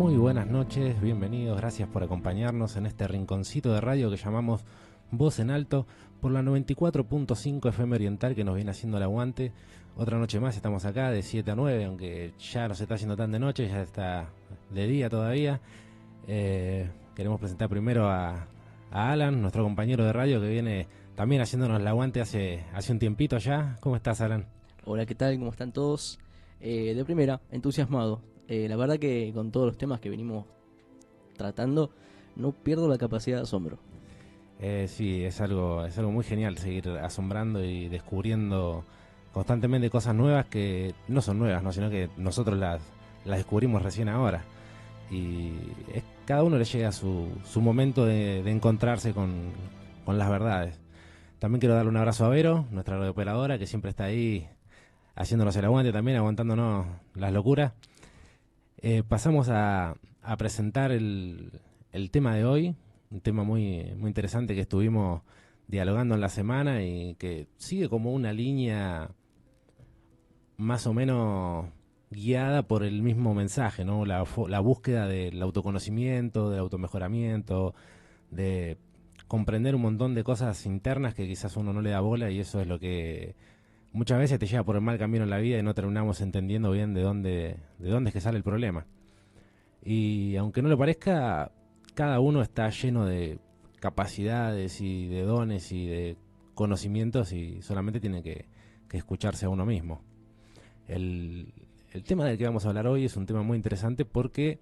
Muy buenas noches, bienvenidos, gracias por acompañarnos en este rinconcito de radio que llamamos Voz en Alto por la 94.5 FM Oriental que nos viene haciendo el aguante. Otra noche más estamos acá de 7 a 9, aunque ya no se está haciendo tan de noche, ya está de día todavía. Queremos presentar primero a Alan, nuestro compañero de radio que viene también haciéndonos el aguante hace un tiempito ya. ¿Cómo estás, Alan? Hola, ¿qué tal? ¿Cómo están todos? De primera, entusiasmado. La verdad que con todos los temas que venimos tratando, no pierdo la capacidad de asombro. Sí, es algo muy genial seguir asombrando y descubriendo constantemente cosas nuevas que no son nuevas, ¿no? Sino que nosotros las descubrimos recién ahora. Y cada uno le llega su momento de encontrarse con las verdades. También quiero darle un abrazo a Vero, nuestra radiooperadora, que siempre está ahí haciéndonos el aguante también, aguantándonos las locuras. Pasamos a presentar el tema de hoy, un tema muy, muy interesante que estuvimos dialogando en la semana y que sigue como una línea más o menos guiada por el mismo mensaje, ¿no? La búsqueda del autoconocimiento, del automejoramiento, de comprender un montón de cosas internas que quizás uno no le da bola, y eso es lo que muchas veces te lleva por el mal camino en la vida y no terminamos entendiendo bien de dónde es que sale el problema. Y aunque no lo parezca, cada uno está lleno de capacidades y de dones y de conocimientos y solamente tiene que escucharse a uno mismo. El tema del que vamos a hablar hoy es un tema muy interesante porque,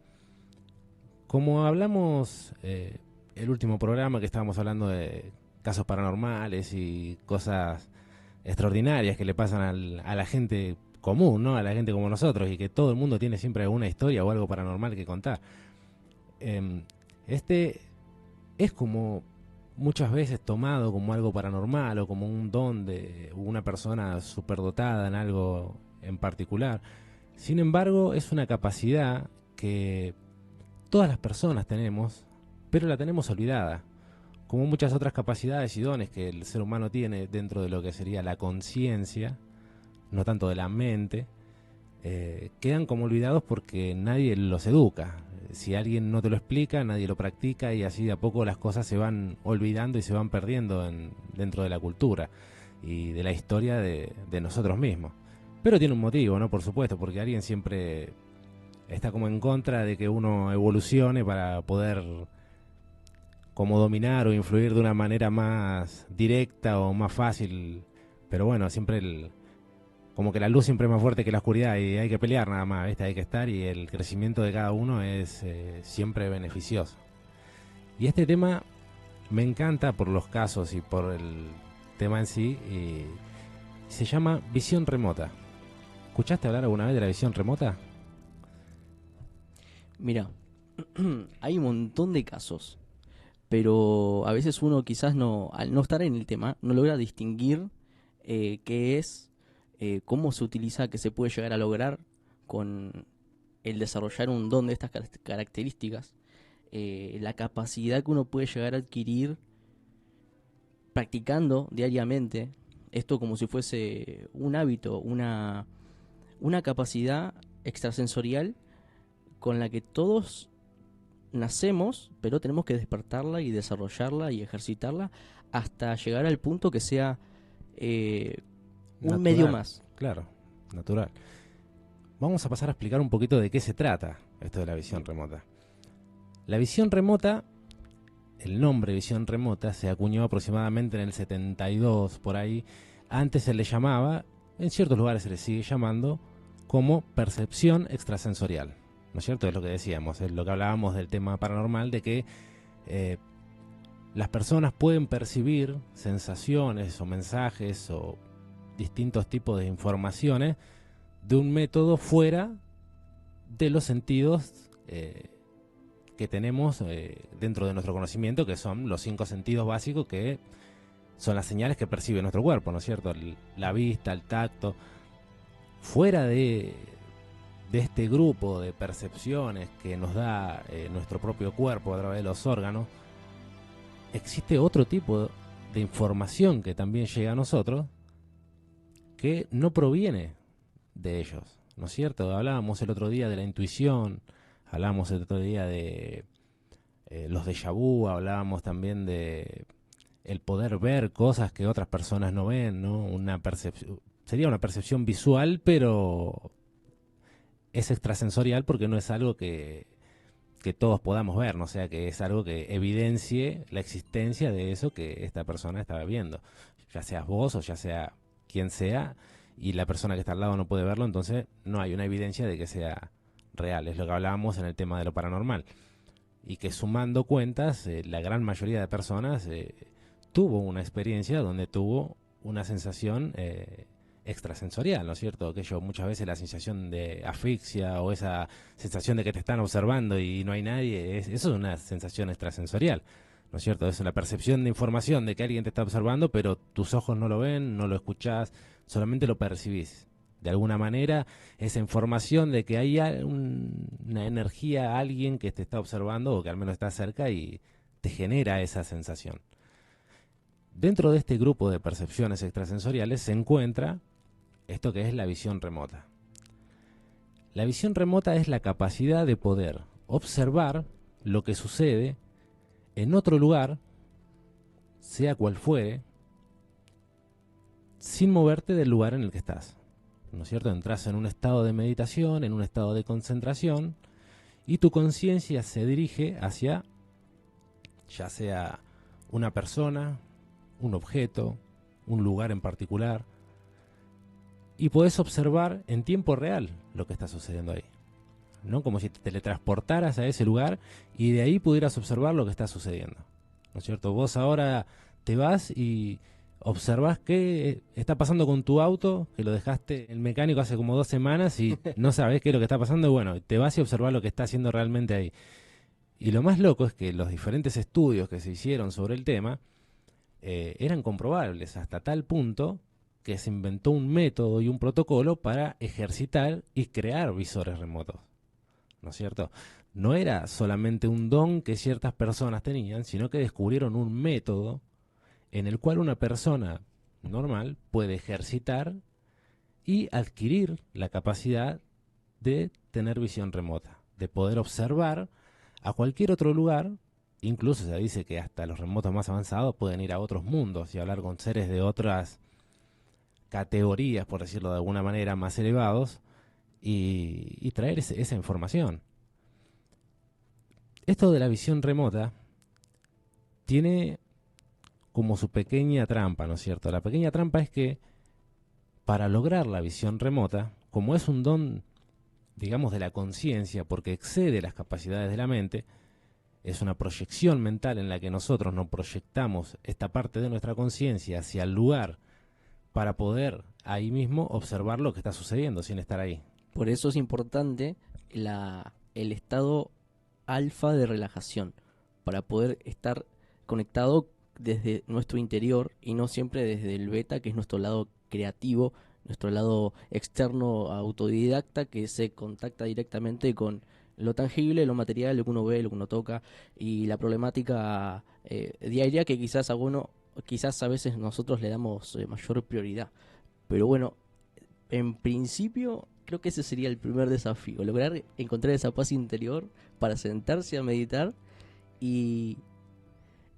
como hablamos el último programa, que estábamos hablando de casos paranormales y cosas extraordinarias que le pasan a la gente común, ¿no? A la gente como nosotros, y que todo el mundo tiene siempre alguna historia o algo paranormal que contar. Este es como muchas veces tomado como algo paranormal o como un don de una persona superdotada en algo en particular. Sin embargo, es una capacidad que todas las personas tenemos, pero la tenemos olvidada. Como muchas otras capacidades y dones que el ser humano tiene dentro de lo que sería la conciencia, no tanto de la mente, quedan como olvidados porque nadie los educa. Si alguien no te lo explica, nadie lo practica, y así de a poco las cosas se van olvidando y se van perdiendo dentro de la cultura y de la historia de nosotros mismos. Pero tiene un motivo, ¿no? Por supuesto, porque alguien siempre está como en contra de que uno evolucione para poder como dominar o influir de una manera más directa o más fácil. Pero bueno, siempre como que la luz siempre es más fuerte que la oscuridad y hay que pelear nada más, ¿viste? Hay que estar, y el crecimiento de cada uno es siempre beneficioso. Y este tema me encanta por los casos y por el tema en sí, y se llama visión remota. ¿Escuchaste hablar alguna vez de la visión remota? Mira, hay un montón de casos, pero a veces uno quizás no, al no estar en el tema, no logra distinguir qué es, cómo se utiliza, qué se puede llegar a lograr con el desarrollar un don de estas características, la capacidad que uno puede llegar a adquirir practicando diariamente esto como si fuese un hábito, una capacidad extrasensorial con la que todos nacemos, pero tenemos que despertarla y desarrollarla y ejercitarla hasta llegar al punto que sea un Natural, medio más. claro, natural. Vamos a pasar a explicar un poquito de qué se trata esto de la visión remota. La visión remota, el nombre visión remota, se acuñó aproximadamente en el 72, por ahí. Antes se le llamaba, en ciertos lugares se le sigue llamando, como percepción extrasensorial. ¿No es cierto? Es lo que decíamos, es lo que hablábamos del tema paranormal, de que las personas pueden percibir sensaciones o mensajes o distintos tipos de informaciones de un método fuera de los sentidos que tenemos dentro de nuestro conocimiento, que son los 5 sentidos básicos, que son las señales que percibe nuestro cuerpo, ¿no es cierto? La vista, el tacto. Fuera de este grupo de percepciones que nos da nuestro propio cuerpo a través de los órganos, existe otro tipo de información que también llega a nosotros que no proviene de ellos, ¿no es cierto? Hablábamos el otro día de la intuición, Hablábamos el otro día de los déjà vu, hablábamos también de el poder ver cosas que otras personas no ven, ¿no? Sería una percepción visual, pero es extrasensorial porque no es algo que todos podamos ver, ¿no? O sea, que es algo que evidencie la existencia de eso que esta persona estaba viendo. Ya seas vos o ya sea quien sea, y la persona que está al lado no puede verlo, entonces no hay una evidencia de que sea real. Es lo que hablábamos en el tema de lo paranormal. Y que sumando cuentas, la gran mayoría de personas tuvo una experiencia donde tuvo una sensación extrasensorial, ¿no es cierto? Que yo muchas veces la sensación de asfixia o esa sensación de que te están observando y no hay nadie, eso es una sensación extrasensorial, ¿no es cierto? Es una percepción de información de que alguien te está observando, pero tus ojos no lo ven, no lo escuchás, solamente lo percibís. De alguna manera, esa información de que hay una energía, alguien que te está observando o que al menos está cerca y te genera esa sensación. Dentro de este grupo de percepciones extrasensoriales se encuentra esto que es la visión remota. La visión remota es la capacidad de poder observar lo que sucede en otro lugar, sea cual fuere, sin moverte del lugar en el que estás. ¿No es cierto? Entras en un estado de meditación, en un estado de concentración, y tu conciencia se dirige hacia, ya sea una persona, un objeto, un lugar en particular, y podés observar en tiempo real lo que está sucediendo ahí, ¿no? Como si te teletransportaras a ese lugar y de ahí pudieras observar lo que está sucediendo, ¿no es cierto? Vos ahora te vas y observás qué está pasando con tu auto, que lo dejaste el mecánico hace como 2 semanas y no sabés qué es lo que está pasando, y bueno, te vas y observás lo que está haciendo realmente ahí. Y lo más loco es que los diferentes estudios que se hicieron sobre el tema eran comprobables hasta tal punto que se inventó un método y un protocolo para ejercitar y crear visores remotos, ¿no es cierto? No era solamente un don que ciertas personas tenían, sino que descubrieron un método en el cual una persona normal puede ejercitar y adquirir la capacidad de tener visión remota, de poder observar a cualquier otro lugar. Incluso se dice que hasta los remotos más avanzados pueden ir a otros mundos y hablar con seres de otras categorías, por decirlo de alguna manera, más elevados, y traer esa información. Esto de la visión remota tiene como su pequeña trampa, ¿no es cierto? La pequeña trampa es que para lograr la visión remota, como es un don, digamos, de la conciencia, porque excede las capacidades de la mente, es una proyección mental en la que nosotros nos proyectamos esta parte de nuestra conciencia hacia el lugar para poder ahí mismo observar lo que está sucediendo sin estar ahí. Por eso es importante el estado alfa de relajación, para poder estar conectado desde nuestro interior y no siempre desde el beta, que es nuestro lado creativo, nuestro lado externo autodidacta, que se contacta directamente con lo tangible, lo material, lo que uno ve, lo que uno toca, y la problemática diaria que quizás a veces nosotros le damos mayor prioridad. Pero bueno, en principio creo que ese sería el primer desafío, lograr encontrar esa paz interior para sentarse a meditar y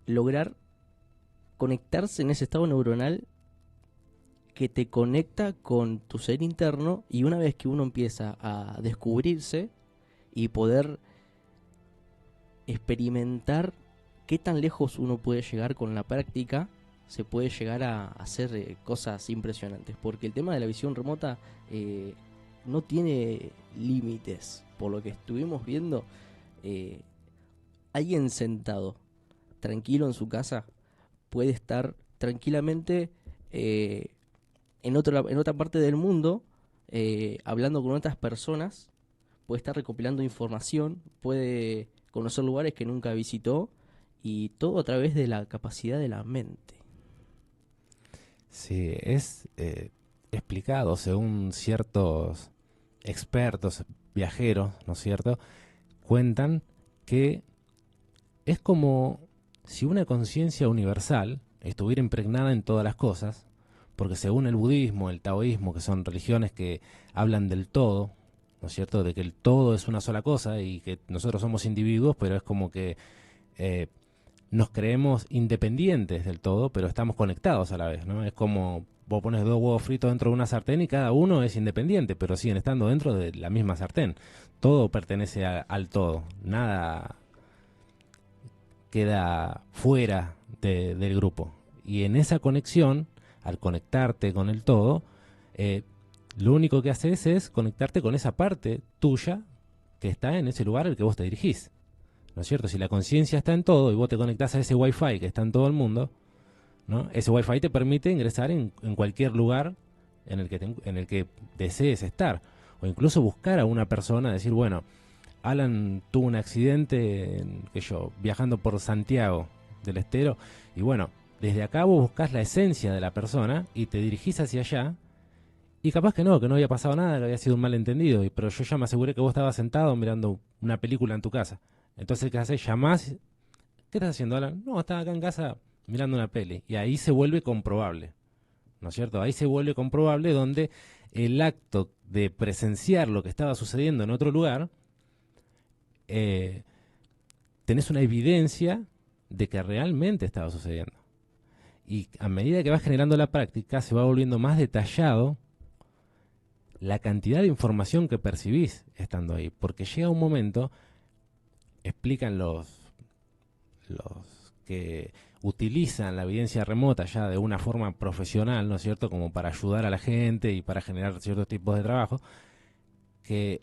lograr conectarse en ese estado neuronal que te conecta con tu ser interno, y una vez que uno empieza a descubrirse y poder experimentar qué tan lejos uno puede llegar con la práctica, se puede llegar a hacer cosas impresionantes, porque el tema de la visión remota no tiene límites. Por lo que estuvimos viendo, alguien sentado tranquilo en su casa puede estar tranquilamente en otra parte del mundo, hablando con otras personas, puede estar recopilando información, puede conocer lugares que nunca visitó, y todo a través de la capacidad de la mente. Sí, es explicado según ciertos expertos viajeros, ¿no es cierto? Cuentan que es como si una conciencia universal estuviera impregnada en todas las cosas, porque según el budismo, el taoísmo, que son religiones que hablan del todo, ¿no es cierto? De que el todo es una sola cosa y que nosotros somos individuos, pero es como que eh, nos creemos independientes del todo, pero estamos conectados a la vez, ¿no? Es como vos pones dos huevos fritos dentro de una sartén y cada uno es independiente, pero siguen estando dentro de la misma sartén. Todo pertenece al todo, nada queda fuera del grupo. Y en esa conexión, al conectarte con el todo, eh, lo único que haces es conectarte con esa parte tuya que está en ese lugar al que vos te dirigís. ¿No es cierto? Si la conciencia está en todo y vos te conectás a ese wifi que está en todo el mundo, ¿no? Ese wifi te permite ingresar en cualquier lugar en el que desees estar. O incluso buscar a una persona, decir, bueno, Alan tuvo un accidente, viajando por Santiago del Estero, y bueno, desde acá vos buscás la esencia de la persona y te dirigís hacia allá, y capaz que no había pasado nada, que había sido un malentendido, pero yo ya me aseguré que vos estabas sentado mirando una película en tu casa. Entonces, ¿qué haces? Llamás, ¿qué estás haciendo, Alan? No, estaba acá en casa mirando una peli, y ahí se vuelve comprobable, ¿no es cierto? Ahí se vuelve comprobable donde el acto de presenciar lo que estaba sucediendo en otro lugar, eh, tenés una evidencia de que realmente estaba sucediendo. Y a medida que vas generando la práctica, se va volviendo más detallado la cantidad de información que percibís estando ahí. Porque llega un momento, explican los que utilizan la evidencia remota ya de una forma profesional, ¿no es cierto? Como para ayudar a la gente y para generar ciertos tipos de trabajo, que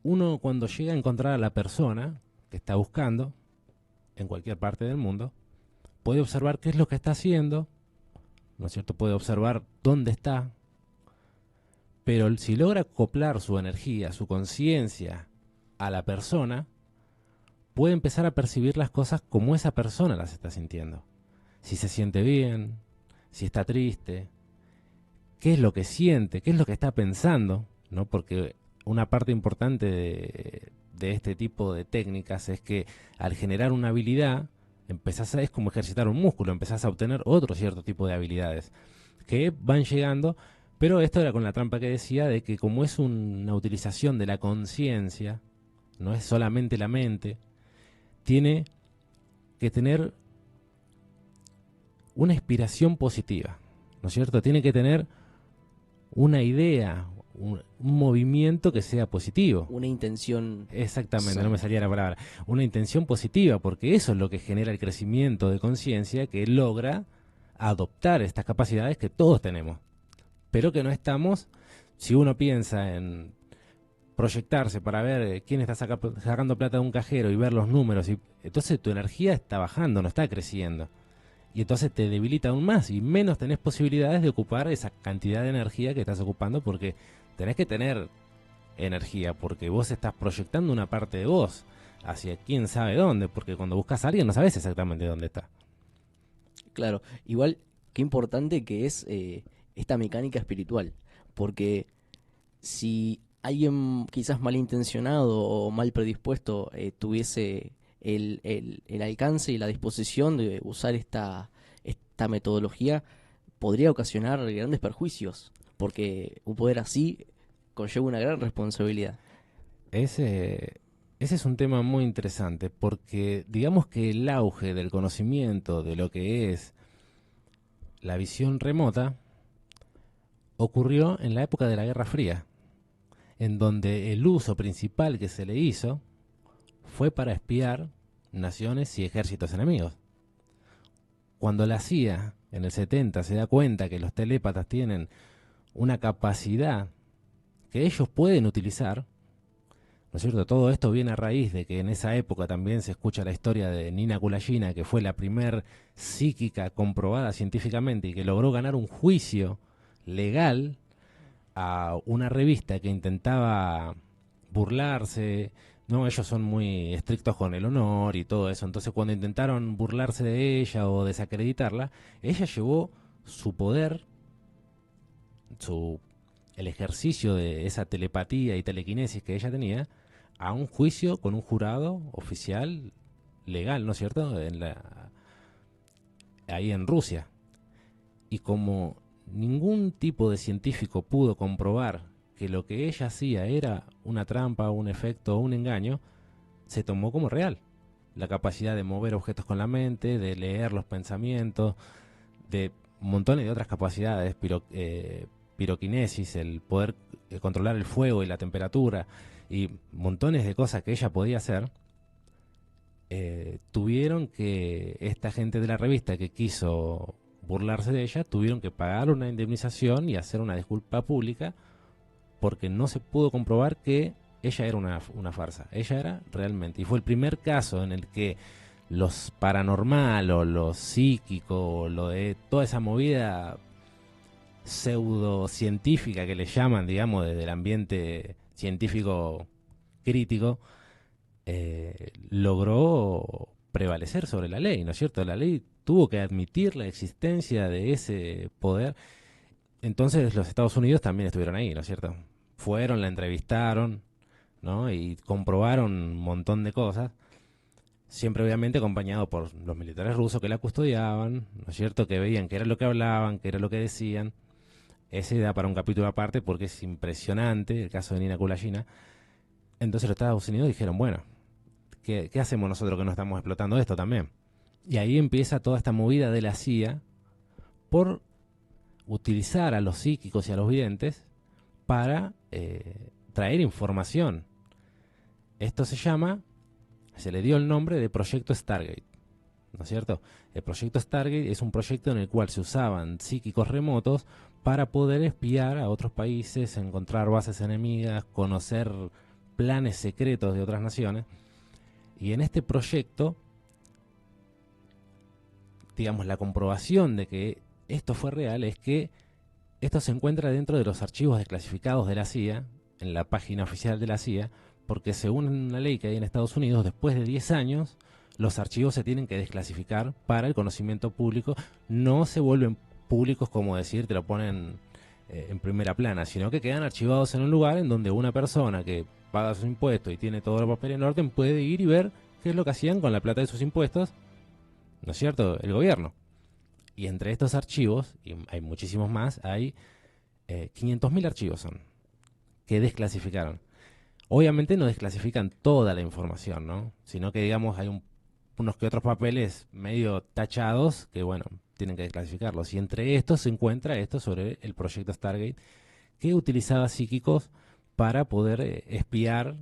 uno cuando llega a encontrar a la persona que está buscando, en cualquier parte del mundo, puede observar qué es lo que está haciendo, ¿no es cierto? Puede observar dónde está, pero si logra acoplar su energía, su conciencia a la persona, puede empezar a percibir las cosas como esa persona las está sintiendo. Si se siente bien, si está triste, qué es lo que siente, qué es lo que está pensando, ¿no? Porque una parte importante de este tipo de técnicas es que al generar una habilidad, es como ejercitar un músculo, empezás a obtener otro cierto tipo de habilidades que van llegando, pero esto era con la trampa que decía de que como es una utilización de la conciencia, no es solamente la mente, tiene que tener una inspiración positiva, ¿no es cierto? Tiene que tener una idea, un movimiento que sea positivo. Una intención Exactamente, no sana. me salía la palabra. Una intención positiva, porque eso es lo que genera el crecimiento de conciencia que logra adoptar estas capacidades que todos tenemos, pero que no estamos, si uno piensa en proyectarse para ver quién está sacando plata de un cajero y ver los números, y entonces tu energía está bajando, no está creciendo. Y entonces te debilita aún más y menos tenés posibilidades de ocupar esa cantidad de energía que estás ocupando porque tenés que tener energía, porque vos estás proyectando una parte de vos hacia quién sabe dónde, porque cuando buscas a alguien no sabes exactamente dónde está. Claro, igual qué importante que es esta mecánica espiritual, porque si alguien quizás malintencionado o mal predispuesto tuviese el alcance y la disposición de usar esta metodología, podría ocasionar grandes perjuicios, porque un poder así conlleva una gran responsabilidad. Ese, ese es un tema muy interesante porque digamos que el auge del conocimiento de lo que es la visión remota ocurrió en la época de la Guerra Fría, en donde el uso principal que se le hizo fue para espiar naciones y ejércitos enemigos. Cuando la CIA en el 70 se da cuenta que los telépatas tienen una capacidad que ellos pueden utilizar, ¿no es cierto? Todo esto viene a raíz de que en esa época también se escucha la historia de Nina Kulayina, que fue la primer psíquica comprobada científicamente y que logró ganar un juicio legal a una revista que intentaba burlarse. No, ellos son muy estrictos con el honor y todo eso. Entonces, cuando intentaron burlarse de ella o desacreditarla, ella llevó su poder, su el ejercicio de esa telepatía y telequinesis que ella tenía a un juicio con un jurado oficial legal, ¿no es cierto? Ahí en Rusia. Y como ningún tipo de científico pudo comprobar que lo que ella hacía era una trampa, un efecto o un engaño, se tomó como real. La capacidad de mover objetos con la mente, de leer los pensamientos, de montones de otras capacidades, piroquinesis, el poder controlar el fuego y la temperatura, y montones de cosas que ella podía hacer, tuvieron que, esta gente de la revista que quiso burlarse de ella, tuvieron que pagar una indemnización y hacer una disculpa pública porque no se pudo comprobar que ella era una farsa. Ella era realmente, y fue el primer caso en el que los paranormal o lo psíquico o lo de toda esa movida pseudocientífica que le llaman, digamos, desde el ambiente científico crítico, logró prevalecer sobre la ley, ¿no es cierto? La ley tuvo que admitir la existencia de ese poder. Entonces los Estados Unidos también estuvieron ahí, ¿no es cierto? Fueron, la entrevistaron, ¿no? Y comprobaron un montón de cosas, siempre obviamente acompañado por los militares rusos que la custodiaban, ¿no es cierto? Que veían qué era lo que hablaban, qué era lo que decían. Ese da para un capítulo aparte porque es impresionante el caso de Nina Kulashina. Entonces los Estados Unidos dijeron, bueno, ¿qué hacemos nosotros que no estamos explotando esto también? Y ahí empieza toda esta movida de la CIA por utilizar a los psíquicos y a los videntes para traer información. Esto se le dio el nombre de Proyecto Stargate, ¿no es cierto? El Proyecto Stargate es un proyecto en el cual se usaban psíquicos remotos para poder espiar a otros países, encontrar bases enemigas, conocer planes secretos de otras naciones. Y en este proyecto, digamos, la comprobación de que esto fue real es que esto se encuentra dentro de los archivos desclasificados de la CIA, en la página oficial de la CIA, porque según una ley que hay en Estados Unidos, después de 10 años, los archivos se tienen que desclasificar para el conocimiento público. No se vuelven públicos, como decir, te lo ponen en primera plana, sino que quedan archivados en un lugar en donde una persona que paga sus impuestos y tiene todo el papel en orden puede ir y ver qué es lo que hacían con la plata de sus impuestos, ¿no es cierto?, el gobierno. Y entre estos archivos, y hay muchísimos más, hay 500.000 archivos son, que desclasificaron. Obviamente no desclasifican toda la información, ¿no? Sino que, digamos, hay unos que otros papeles medio tachados que, bueno, tienen que desclasificarlos. Y entre estos se encuentra esto sobre el proyecto Stargate, que utilizaba psíquicos para poder espiar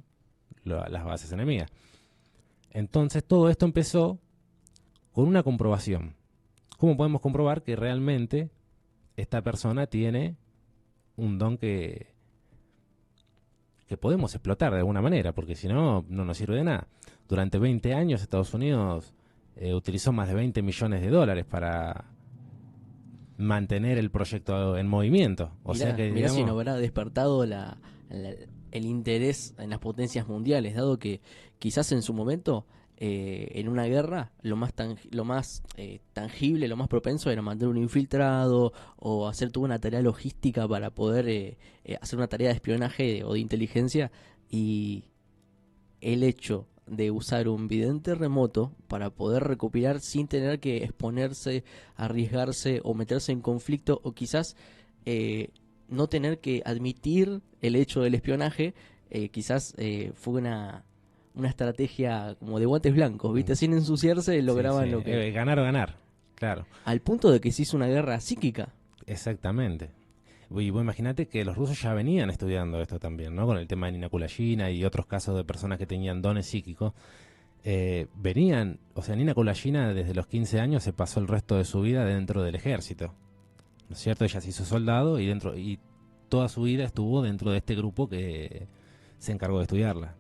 las bases enemigas. Entonces todo esto empezó con una comprobación. ¿Cómo podemos comprobar que realmente esta persona tiene un don que podemos explotar de alguna manera? Porque si no, no nos sirve de nada. Durante 20 años Estados Unidos utilizó más de 20 millones de dólares para mantener el proyecto en movimiento. O sea que, Mirá digamos, si no habrá despertado el interés en las potencias mundiales, dado que quizás en su momento, en una guerra, lo más tangible, lo más propenso era mandar un infiltrado o hacer toda una tarea logística para poder hacer una tarea de espionaje o de inteligencia, y el hecho de usar un vidente remoto para poder recopilar sin tener que exponerse, arriesgarse o meterse en conflicto, o quizás no tener que admitir el hecho del espionaje, quizás fue una estrategia como de guantes blancos, ¿viste? Sin ensuciarse lograban sí, lo que... ganar o ganar, claro. Al punto de que se hizo una guerra psíquica. Exactamente. Y vos imaginate que los rusos ya venían estudiando esto también, ¿no? Con el tema de Nina Kulashina y otros casos de personas que tenían dones psíquicos. Venían, o sea, Nina Kulashina desde los 15 años se pasó el resto de su vida dentro del ejército, ¿no es cierto? Ella se hizo soldado y toda su vida estuvo dentro de este grupo que se encargó de estudiarla.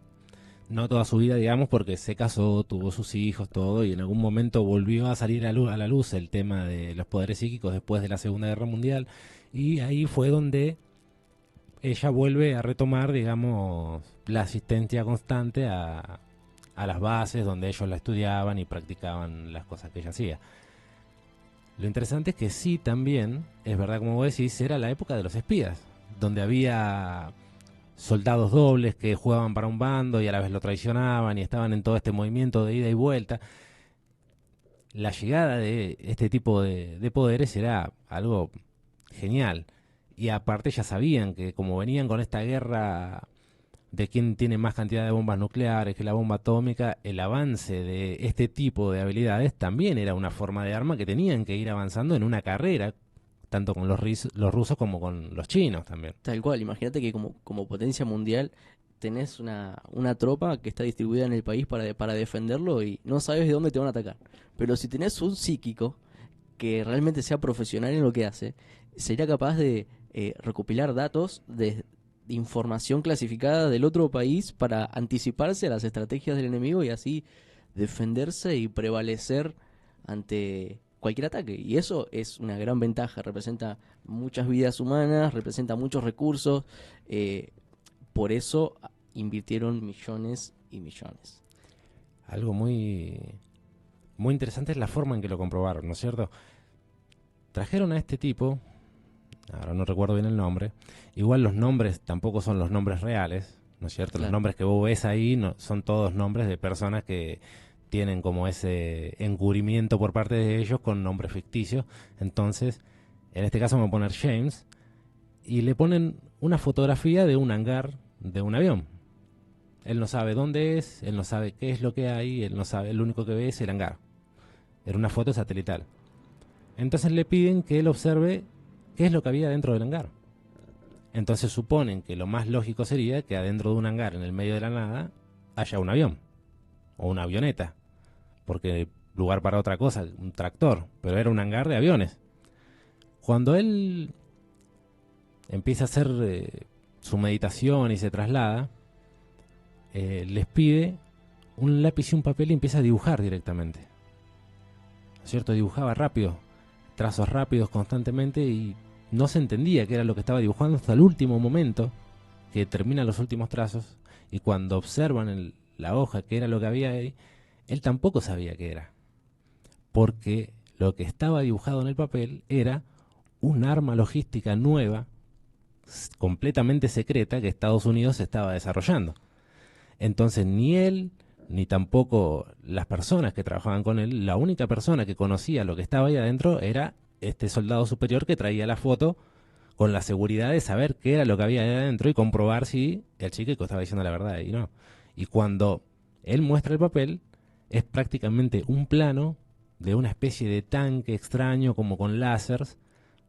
No toda su vida, digamos, porque se casó, tuvo sus hijos, todo, y en algún momento volvió a salir a la luz el tema de los poderes psíquicos después de la Segunda Guerra Mundial, y ahí fue donde ella vuelve a retomar, digamos, la asistencia constante a las bases donde ellos la estudiaban y practicaban las cosas que ella hacía. Lo interesante es que sí, también, es verdad, como vos decís, era la época de los espías, donde había soldados dobles que jugaban para un bando y a la vez lo traicionaban y estaban en todo este movimiento de ida y vuelta. La llegada de este tipo de poderes era algo genial. Y aparte ya sabían que como venían con esta guerra de quién tiene más cantidad de bombas nucleares que la bomba atómica, el avance de este tipo de habilidades también era una forma de arma que tenían que ir avanzando en una carrera, tanto con los rusos como con los chinos también. Tal cual, imagínate que como potencia mundial tenés una tropa que está distribuida en el país para defenderlo y no sabes de dónde te van a atacar. Pero si tenés un psíquico que realmente sea profesional en lo que hace, sería capaz de recopilar datos de información clasificada del otro país para anticiparse a las estrategias del enemigo y así defenderse y prevalecer ante cualquier ataque. Y eso es una gran ventaja, representa muchas vidas humanas, representa muchos recursos, eh, por eso invirtieron millones y millones. Algo muy interesante es la forma en que lo comprobaron, ¿no es cierto? Trajeron a este tipo, ahora no recuerdo bien el nombre, igual los nombres tampoco son los nombres reales, ¿no es cierto? Los Claro. nombres que vos ves ahí no, son todos nombres de personas que tienen como ese encubrimiento por parte de ellos con nombres ficticios. Entonces, en este caso me voy a poner James y le ponen una fotografía de un hangar de un avión. Él no sabe dónde es, él no sabe qué es lo que hay, él no sabe, lo único que ve es el hangar. Era una foto satelital. Entonces le piden que él observe qué es lo que había dentro del hangar. Entonces suponen que lo más lógico sería que adentro de un hangar, en el medio de la nada, haya un avión o una avioneta, porque lugar para otra cosa, un tractor, pero era un hangar de aviones. Cuando él empieza a hacer su meditación y se traslada, les pide un lápiz y un papel y empieza a dibujar directamente. ¿No es cierto? Dibujaba rápido, trazos rápidos constantemente y no se entendía qué era lo que estaba dibujando hasta el último momento que terminan los últimos trazos y cuando observan la hoja qué era lo que había ahí, él tampoco sabía qué era, porque lo que estaba dibujado en el papel era un arma logística nueva, completamente secreta, que Estados Unidos estaba desarrollando. Entonces ni él, ni tampoco las personas que trabajaban con él, la única persona que conocía lo que estaba ahí adentro era este soldado superior que traía la foto con la seguridad de saber qué era lo que había ahí adentro y comprobar si el chico estaba diciendo la verdad y no. Y cuando él muestra el papel, es prácticamente un plano de una especie de tanque extraño como con láseres,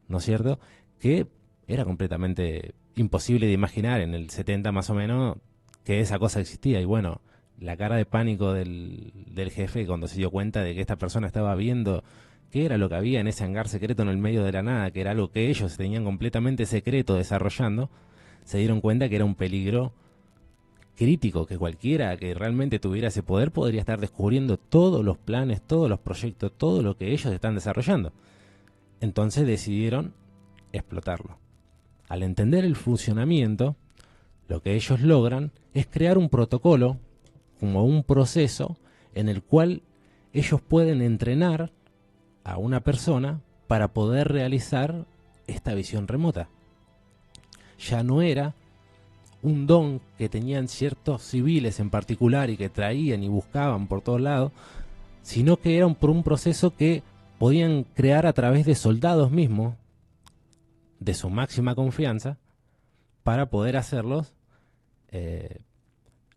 ¿no es cierto? Que era completamente imposible de imaginar en el 70 más o menos que esa cosa existía. Y bueno, la cara de pánico del jefe cuando se dio cuenta de que esta persona estaba viendo qué era lo que había en ese hangar secreto en el medio de la nada, que era algo que ellos tenían completamente secreto desarrollando, se dieron cuenta que era un peligro crítico, que cualquiera que realmente tuviera ese poder podría estar descubriendo todos los planes, todos los proyectos, todo lo que ellos están desarrollando. Entonces decidieron explotarlo. Al entender el funcionamiento, lo que ellos logran es crear un protocolo, como un proceso en el cual ellos pueden entrenar a una persona para poder realizar esta visión remota. Ya no era un don que tenían ciertos civiles en particular y que traían y buscaban por todos lados, sino que era por un proceso que podían crear a través de soldados mismos, de su máxima confianza, para poder hacerlos eh,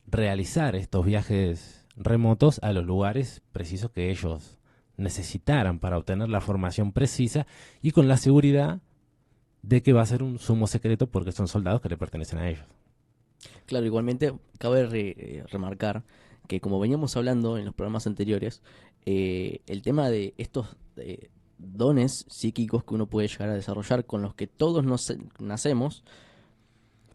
realizar estos viajes remotos a los lugares precisos que ellos necesitaran para obtener la formación precisa y con la seguridad de que va a ser un sumo secreto porque son soldados que le pertenecen a ellos. Claro, igualmente cabe remarcar que como veníamos hablando en los programas anteriores, el tema de estos dones psíquicos que uno puede llegar a desarrollar con los que todos nacemos,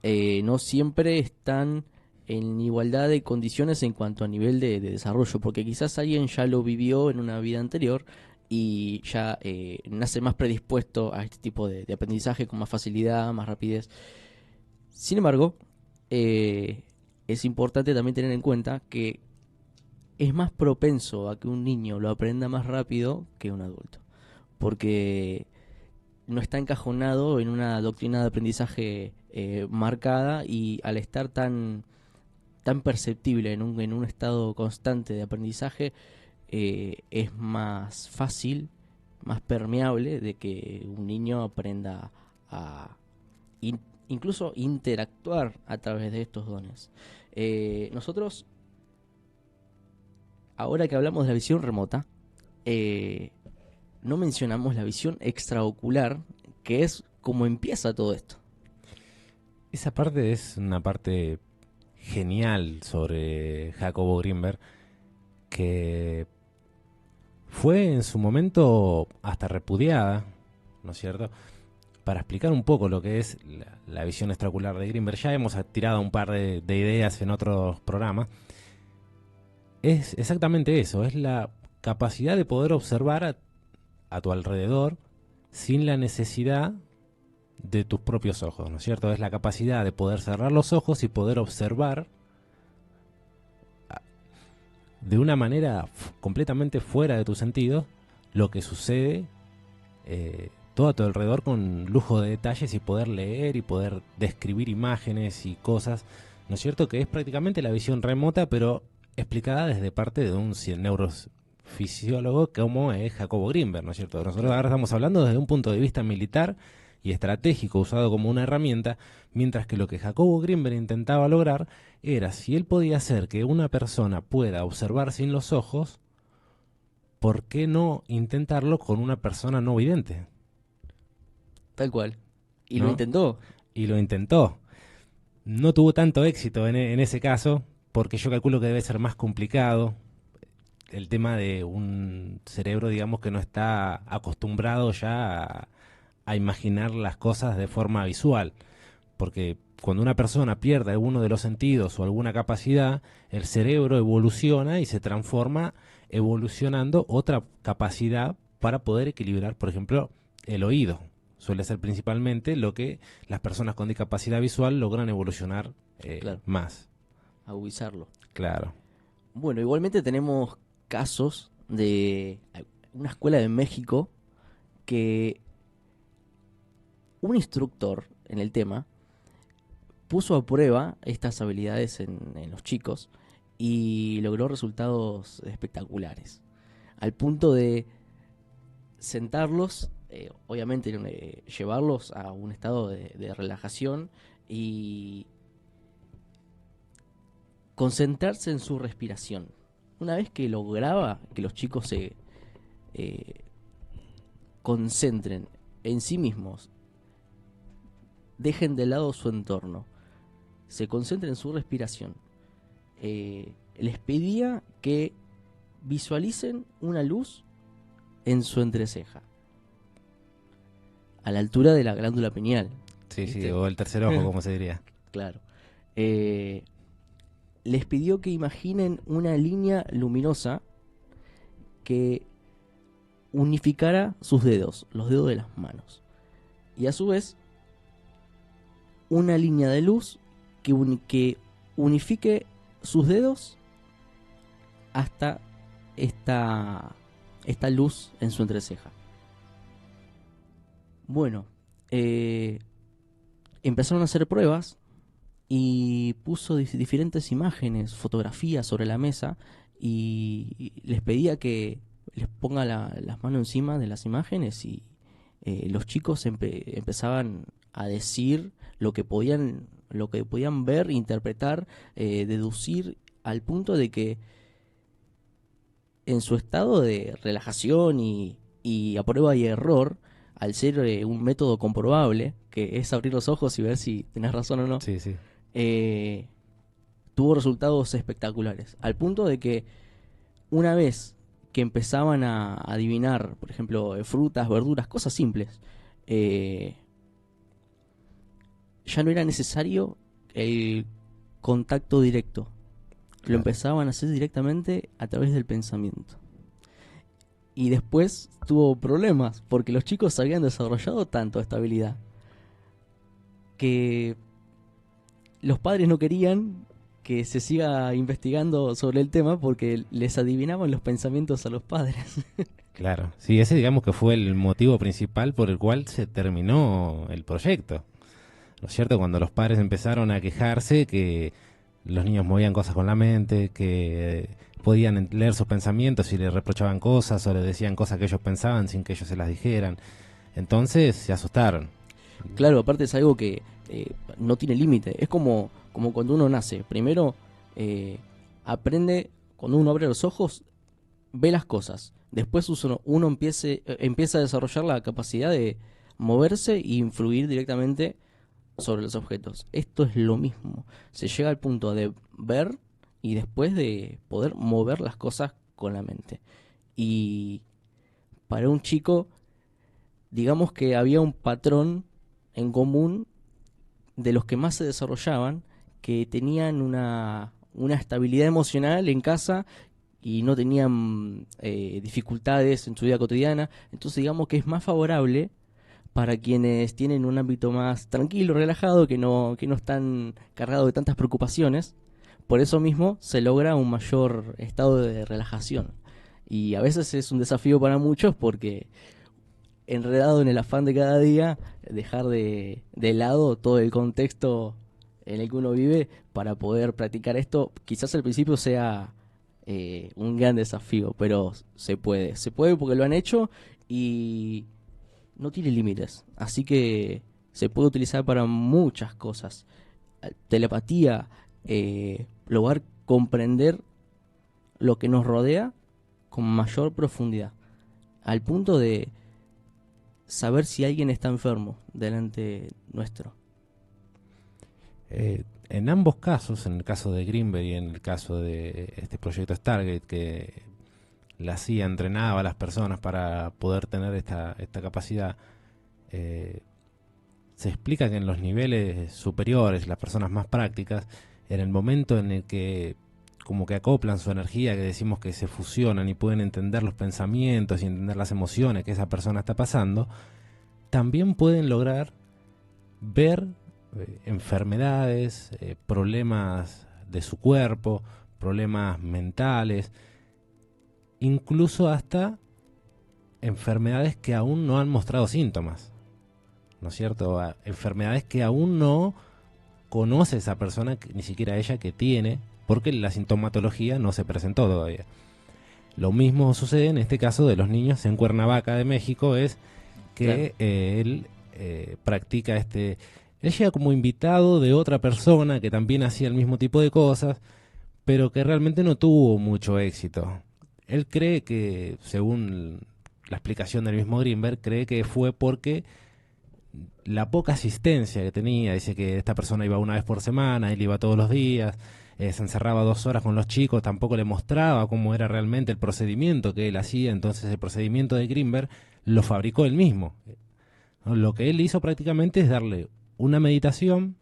no siempre están en igualdad de condiciones en cuanto a nivel de desarrollo, porque quizás alguien ya lo vivió en una vida anterior y ya nace más predispuesto a este tipo de aprendizaje con más facilidad, más rapidez. Sin embargo, es importante también tener en cuenta que es más propenso a que un niño lo aprenda más rápido que un adulto, porque no está encajonado en una doctrina de aprendizaje marcada y al estar tan perceptible en un estado constante de aprendizaje, es más fácil, más permeable de que un niño aprenda a incluso interactuar a través de estos dones. Nosotros, ahora que hablamos de la visión remota, no mencionamos la visión extraocular, que es como empieza todo esto. Esa parte es una parte genial sobre Jacobo Grinberg, que fue en su momento hasta repudiada, ¿no es cierto? Para explicar un poco lo que es la visión extraocular de Grinberg, ya hemos tirado un par de ideas en otros programas. Es exactamente eso, es la capacidad de poder observar a tu alrededor sin la necesidad de tus propios ojos, ¿no es cierto? Es la capacidad de poder cerrar los ojos y poder observar de una manera completamente fuera de tus sentidos lo que sucede todo a tu alrededor con lujo de detalles, y poder leer y poder describir imágenes y cosas, ¿no es cierto? Que es prácticamente la visión remota, pero explicada desde parte de un neurofisiólogo como es Jacobo Grinberg, ¿no es cierto? Nosotros ahora estamos hablando desde un punto de vista militar y estratégico, usado como una herramienta, mientras que lo que Jacobo Grinberg intentaba lograr era, si él podía hacer que una persona pueda observar sin los ojos, ¿por qué no intentarlo con una persona no vidente? Tal cual. Y ¿No? lo intentó. Y lo intentó. No tuvo tanto éxito en ese caso, porque yo calculo que debe ser más complicado el tema de un cerebro, digamos, que no está acostumbrado ya a imaginar las cosas de forma visual. Porque cuando una persona pierde alguno de los sentidos o alguna capacidad, el cerebro evoluciona y se transforma evolucionando otra capacidad para poder equilibrar, por ejemplo, el oído. Suele ser principalmente lo que las personas con discapacidad visual logran evolucionar Claro. más. Agudizarlo. Claro. Bueno, igualmente tenemos casos de una escuela de México que un instructor en el tema puso a prueba estas habilidades en los chicos y logró resultados espectaculares. Al punto de sentarlos, obviamente llevarlos a un estado de relajación y concentrarse en su respiración. Una vez que lograba que los chicos se concentren en sí mismos, dejen de lado su entorno, se concentren en su respiración, les pedía que visualicen una luz en su entreceja, a la altura de la glándula pineal. Sí, ¿Viste? sí, o el tercer ojo, como se diría. Claro. Les pidió que imaginen una línea luminosa que unificara sus dedos, los dedos de las manos. Y a su vez, una línea de luz que unifique sus dedos hasta esta luz en su entreceja. Bueno, empezaron a hacer pruebas y puso diferentes imágenes, fotografías sobre la mesa y les pedía que les ponga las manos encima de las imágenes y los chicos empezaban a decir lo que podían ver, interpretar, deducir, al punto de que en su estado de relajación y a prueba y error, al ser un método comprobable, que es abrir los ojos y ver si tenés razón o no, Sí, sí. tuvo resultados espectaculares. Al punto de que una vez que empezaban a adivinar, por ejemplo, frutas, verduras, cosas simples, ya no era necesario el contacto directo. Claro. Lo empezaban a hacer directamente a través del pensamiento. Y después tuvo problemas, porque los chicos habían desarrollado tanto esta habilidad que los padres no querían que se siga investigando sobre el tema porque les adivinaban los pensamientos a los padres. Claro. Sí, ese digamos que fue el motivo principal por el cual se terminó el proyecto. ¿No es cierto? Cuando los padres empezaron a quejarse que los niños movían cosas con la mente, que podían leer sus pensamientos y le reprochaban cosas o le decían cosas que ellos pensaban sin que ellos se las dijeran. Entonces se asustaron. Claro, aparte es algo que no tiene límite. Es como cuando uno nace. Primero aprende, cuando uno abre los ojos, ve las cosas. Después uno empieza a desarrollar la capacidad de moverse e influir directamente sobre los objetos. Esto es lo mismo. Se llega al punto de ver y después de poder mover las cosas con la mente. Y para un chico, digamos que había un patrón en común de los que más se desarrollaban, que tenían una estabilidad emocional en casa y no tenían dificultades en su vida cotidiana. Entonces digamos que es más favorable para quienes tienen un ámbito más tranquilo, relajado, que no están cargados de tantas preocupaciones. Por eso mismo se logra un mayor estado de relajación. Y a veces es un desafío para muchos porque enredado en el afán de cada día, dejar de lado todo el contexto en el que uno vive para poder practicar esto, quizás al principio sea un gran desafío, pero se puede porque lo han hecho y no tiene límites, así que se puede utilizar para muchas cosas. Telepatía, lograr comprender lo que nos rodea con mayor profundidad, al punto de saber si alguien está enfermo delante nuestro. En ambos casos, en el caso de Greenberg y en el caso de este proyecto Stargate, que la CIA entrenaba a las personas para poder tener esta capacidad, se explica que en los niveles superiores, las personas más prácticas, en el momento en el que como que acoplan su energía, que decimos que se fusionan y pueden entender los pensamientos y entender las emociones que esa persona está pasando, también pueden lograr ver enfermedades, problemas de su cuerpo, problemas mentales, incluso hasta enfermedades que aún no han mostrado síntomas, ¿no es cierto? Enfermedades que aún no conoce esa persona, ni siquiera ella, que tiene, porque la sintomatología no se presentó todavía. Lo mismo sucede en este caso de los niños en Cuernavaca de México, es que él practica él llega como invitado de otra persona que también hacía el mismo tipo de cosas, pero que realmente no tuvo mucho éxito. Él cree que, según la explicación del mismo Greenberg, cree que fue porque la poca asistencia que tenía, dice que esta persona iba una vez por semana, él iba todos los días, se encerraba 2 horas con los chicos, tampoco le mostraba cómo era realmente el procedimiento que él hacía, entonces el procedimiento de Greenberg lo fabricó él mismo. Lo que él hizo prácticamente es darle una meditación,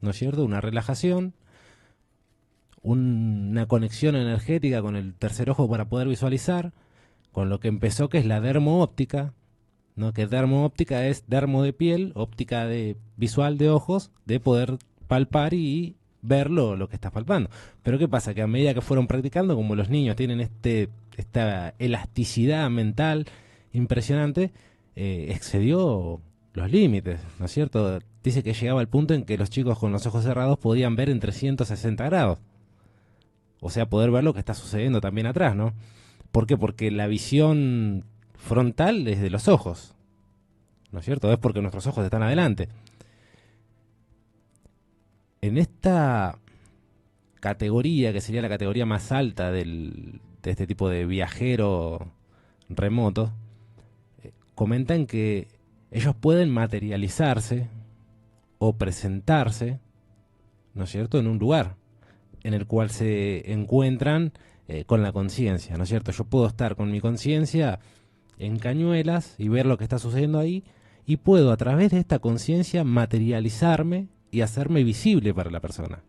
¿no es cierto?, una relajación, una conexión energética con el tercer ojo para poder visualizar, con lo que empezó, que es la dermo-óptica, ¿no? Que dermo-óptica es dermo de piel, óptica de visual de ojos, de poder palpar y ver lo que estás palpando. Pero ¿qué pasa? Que a medida que fueron practicando, como los niños tienen esta elasticidad mental impresionante, excedió los límites, ¿no es cierto? Dice que llegaba al punto en que los chicos con los ojos cerrados podían ver en 360 grados. O sea, poder ver lo que está sucediendo también atrás, ¿no? ¿Por qué? Porque la visión frontal es de los ojos, ¿no es cierto? Es porque nuestros ojos están adelante. En esta categoría, que sería la categoría más alta de este tipo de viajero remoto, comentan que ellos pueden materializarse o presentarse, ¿no es cierto?, en un lugar en el cual se encuentran con la conciencia, ¿no es cierto? Yo puedo estar con mi conciencia en Cañuelas y ver lo que está sucediendo ahí, y puedo a través de esta conciencia materializarme y hacerme visible para la persona.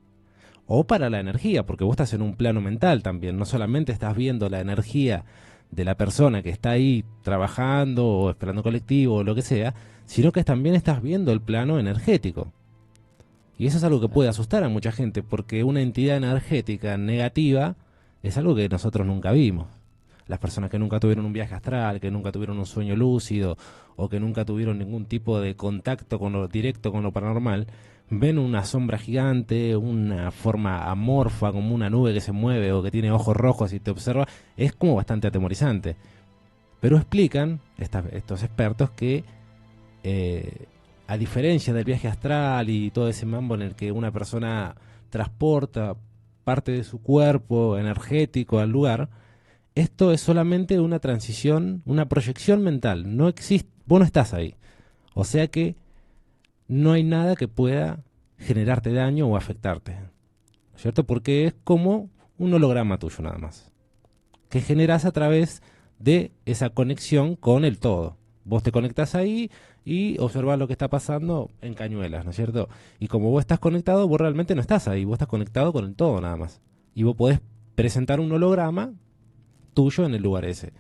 O para la energía, porque vos estás en un plano mental también, no solamente estás viendo la energía de la persona que está ahí trabajando o esperando colectivo o lo que sea, sino que también estás viendo el plano energético. Y eso es algo que puede asustar a mucha gente, porque una entidad energética negativa es algo que nosotros nunca vimos. Las personas que nunca tuvieron un viaje astral, que nunca tuvieron un sueño lúcido, o que nunca tuvieron ningún tipo de contacto directo con lo paranormal, ven una sombra gigante, una forma amorfa, como una nube que se mueve o que tiene ojos rojos y te observa. Es como bastante atemorizante. Pero explican estos expertos que a diferencia del viaje astral y todo ese mambo en el que una persona transporta parte de su cuerpo energético al lugar, esto es solamente una transición, una proyección mental. No existe, vos no estás ahí. O sea que no hay nada que pueda generarte daño o afectarte, ¿cierto? Porque es como un holograma tuyo nada más, que generas a través de esa conexión con el todo. Vos te conectás ahí y observás lo que está pasando en Cañuelas, ¿no es cierto? Y como vos estás conectado, vos realmente no estás ahí, vos estás conectado con el todo nada más. Y vos podés presentar un holograma tuyo en el lugar ese.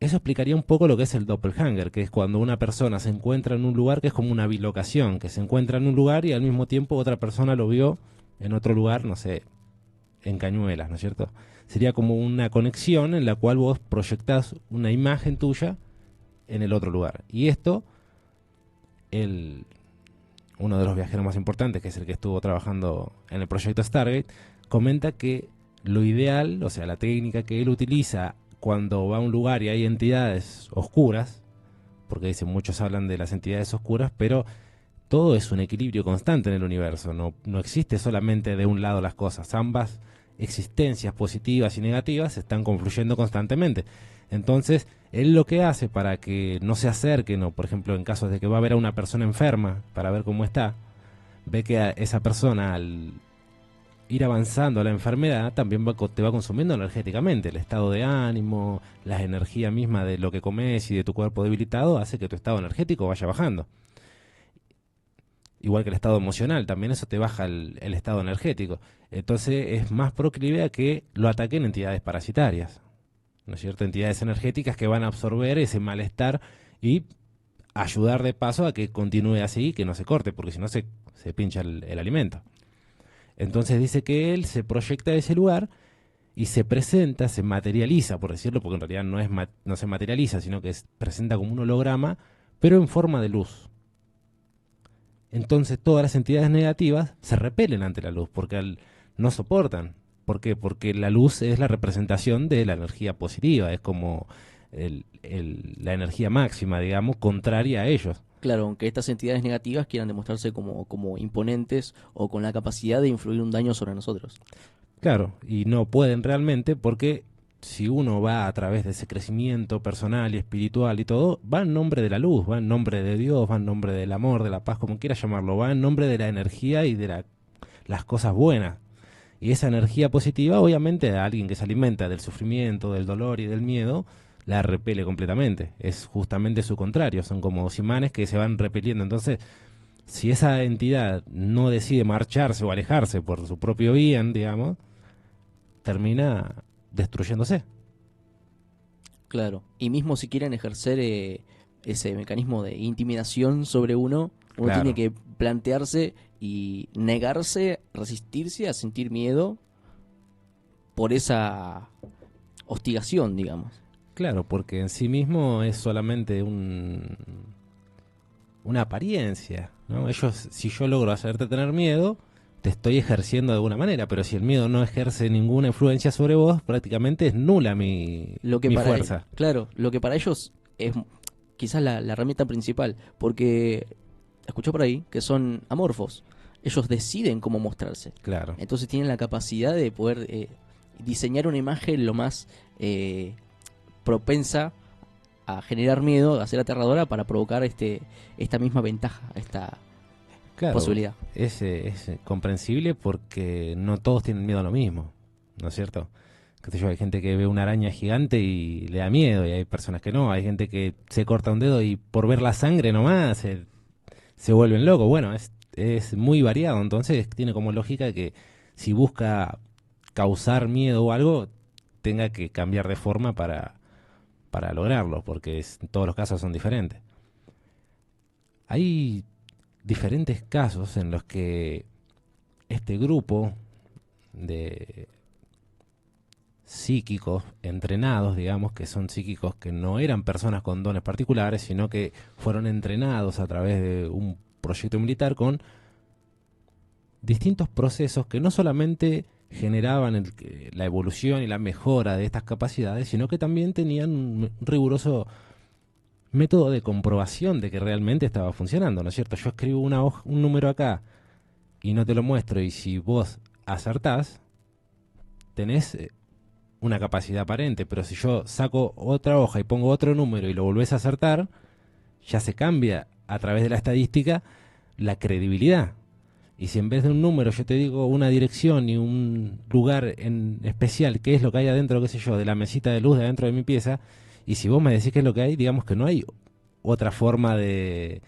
Eso explicaría un poco lo que es el doppelganger, que es cuando una persona se encuentra en un lugar que es como una bilocación, que se encuentra en un lugar y al mismo tiempo otra persona lo vio en otro lugar, no sé, en Cañuelas, ¿no es cierto? Sería como una conexión en la cual vos proyectás una imagen tuya en el otro lugar. Y esto, el, uno de los viajeros más importantes, que es el que estuvo trabajando en el proyecto Stargate, comenta que lo ideal, o sea, la técnica que él utiliza cuando va a un lugar y hay entidades oscuras, porque dicen, muchos hablan de las entidades oscuras, pero todo es un equilibrio constante en el universo, no existe solamente de un lado las cosas, ambas existencias positivas y negativas están confluyendo constantemente. Entonces, él lo que hace para que no se acerquen, o por ejemplo en casos de que va a ver a una persona enferma para ver cómo está, ve que a esa persona al ir avanzando a la enfermedad también te va consumiendo energéticamente. El estado de ánimo, la energía misma de lo que comes y de tu cuerpo debilitado hace que tu estado energético vaya bajando. Igual que el estado emocional, también eso te baja el estado energético. Entonces es más proclive a que lo ataquen entidades parasitarias, ¿no es cierto? Entidades energéticas que van a absorber ese malestar y ayudar de paso a que continúe así, que no se corte, porque si no se pincha el alimento. Entonces dice que él se proyecta a ese lugar y se presenta, se materializa, por decirlo, porque en realidad no se materializa, sino que presenta como un holograma, pero en forma de luz. Entonces todas las entidades negativas se repelen ante la luz, porque no soportan. ¿Por qué? Porque la luz es la representación de la energía positiva, es como la energía máxima, digamos, contraria a ellos. Claro, aunque estas entidades negativas quieran demostrarse como imponentes o con la capacidad de influir un daño sobre nosotros. Claro, y no pueden realmente porque si uno va a través de ese crecimiento personal y espiritual y todo, va en nombre de la luz, va en nombre de Dios, va en nombre del amor, de la paz, como quieras llamarlo, va en nombre de la energía y de las cosas buenas. Y esa energía positiva, obviamente, a alguien que se alimenta del sufrimiento, del dolor y del miedo, la repele completamente. Es justamente su contrario, son como dos imanes que se van repeliendo. Entonces, si esa entidad no decide marcharse o alejarse por su propio bien, digamos, termina destruyéndose. Claro. Y mismo si quieren ejercer ese mecanismo de intimidación sobre uno tiene Claro, que plantearse y negarse, resistirse a sentir miedo por esa hostigación, digamos. claro, porque en sí mismo es solamente una apariencia, ¿no? Ellos, si yo logro hacerte tener miedo, te estoy ejerciendo de alguna manera, pero si el miedo no ejerce ninguna influencia sobre vos, prácticamente es nula Lo que mi para fuerza. claro, lo que para ellos es quizás la herramienta principal, porque escucho por ahí que son amorfos. Ellos deciden cómo mostrarse. Claro, Entonces tienen la capacidad de poder diseñar una imagen lo más propensa a generar miedo, a ser aterradora para provocar esta misma ventaja, esta claro, posibilidad. es comprensible porque no todos tienen miedo a lo mismo, ¿no es cierto? Qué sé yo, hay gente que ve una araña gigante y le da miedo, y hay personas que no, hay gente que se corta un dedo y por ver la sangre nomás se vuelven locos. Bueno, es muy variado, entonces tiene como lógica que si busca causar miedo o algo, tenga que cambiar de forma para lograrlo, porque todos los casos son diferentes. Hay diferentes casos en los que este grupo de psíquicos entrenados, digamos, que son psíquicos que no eran personas con dones particulares, sino que fueron entrenados a través de un proyecto militar con distintos procesos que no solamente generaban la evolución y la mejora de estas capacidades, sino que también tenían un riguroso método de comprobación de que realmente estaba funcionando, ¿no es cierto? Yo escribo un número acá y no te lo muestro, y si vos acertás, tenés una capacidad aparente, pero si yo saco otra hoja y pongo otro número y lo volvés a acertar, ya se cambia a través de la estadística la credibilidad. Y si en vez de un número yo te digo una dirección y un lugar en especial, qué es lo que hay adentro, qué sé yo, de la mesita de luz de adentro de mi pieza, y si vos me decís qué es lo que hay, digamos que no hay otra forma de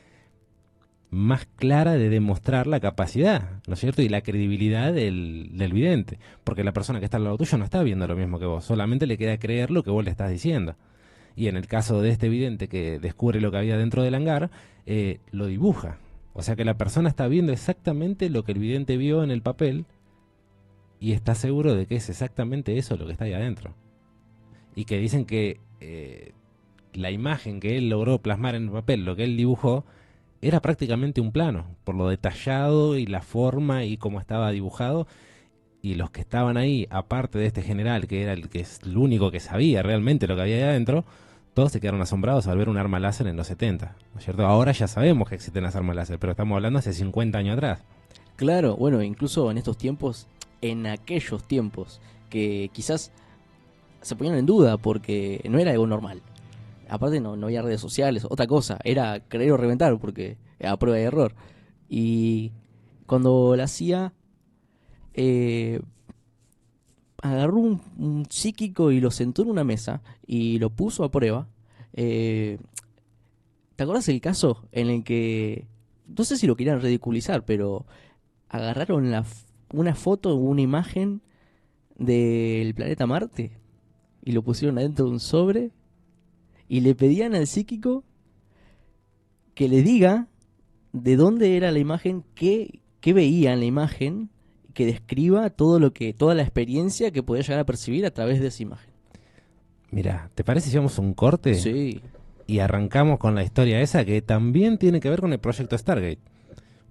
más clara de demostrar la capacidad, ¿no es cierto? Y la credibilidad del vidente. Porque la persona que está al lado tuyo no está viendo lo mismo que vos, solamente le queda creer lo que vos le estás diciendo. Y en el caso de este vidente que descubre lo que había dentro del hangar, lo dibuja. O sea que la persona está viendo exactamente lo que el vidente vio en el papel y está seguro de que es exactamente eso lo que está ahí adentro. Y que dicen que la imagen que él logró plasmar en el papel, lo que él dibujó, era prácticamente un plano, por lo detallado y la forma y cómo estaba dibujado. Y los que estaban ahí, aparte de este general, que era el único que sabía realmente lo que había ahí adentro, todos se quedaron asombrados al ver un arma láser en los 70, ¿no es cierto? Ahora ya sabemos que existen las armas láser, pero estamos hablando hace 50 años atrás. Claro, bueno, incluso en estos tiempos, en aquellos tiempos, que quizás se ponían en duda porque no era algo normal. Aparte no había redes sociales, otra cosa, era creer o reventar porque era prueba y error. Y cuando la CIA eh, agarró un psíquico y lo sentó en una mesa y lo puso a prueba, eh, ¿te acuerdas el caso en el que, no sé si lo querían ridiculizar, pero agarraron una foto, una imagen del planeta Marte y lo pusieron adentro de un sobre y le pedían al psíquico que le diga de dónde era la imagen, qué veía en la imagen, que describa toda la experiencia que podía llegar a percibir a través de esa imagen? Mira, ¿te parece si vamos a un corte Sí, y arrancamos con la historia esa que también tiene que ver con el proyecto Stargate?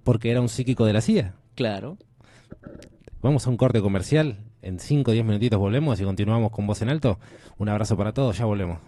Porque era un psíquico de la CIA. claro. Vamos a un corte comercial, en 5 o 10 minutitos volvemos y continuamos con Voz en Alto. Un abrazo para todos, ya volvemos.